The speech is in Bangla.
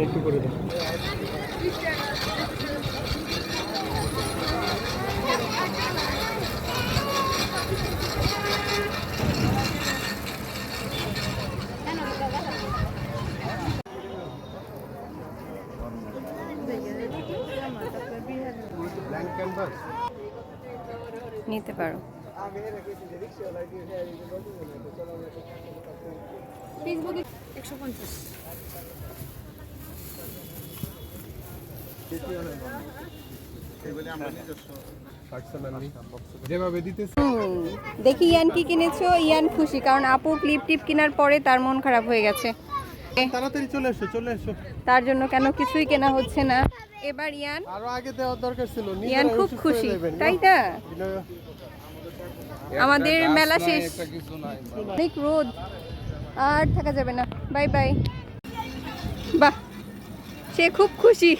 একটু করে দাও। নিতে পারো। ফেসবুকে 150। দেখি ইয়ান কি কিনেছো। ইয়ান খুশি কারণ আপু ক্লিপ টিপ কেনার পরে তার মন খারাপ হয়ে গেছে। তাড়াতাড়ি চলে এসো, চলে এসো। তার জন্য কেন কিছুই কেনা হচ্ছে না। এবার ইয়ান আরো আগে দেওয়ার দরকার ছিল। ইয়ান খুব খুশি, তাই না? আমাদের মেলা শেষ, অনেক রোদ, আর থাকা যাবে না। Bye bye. বাহ, সে খুব খুশি।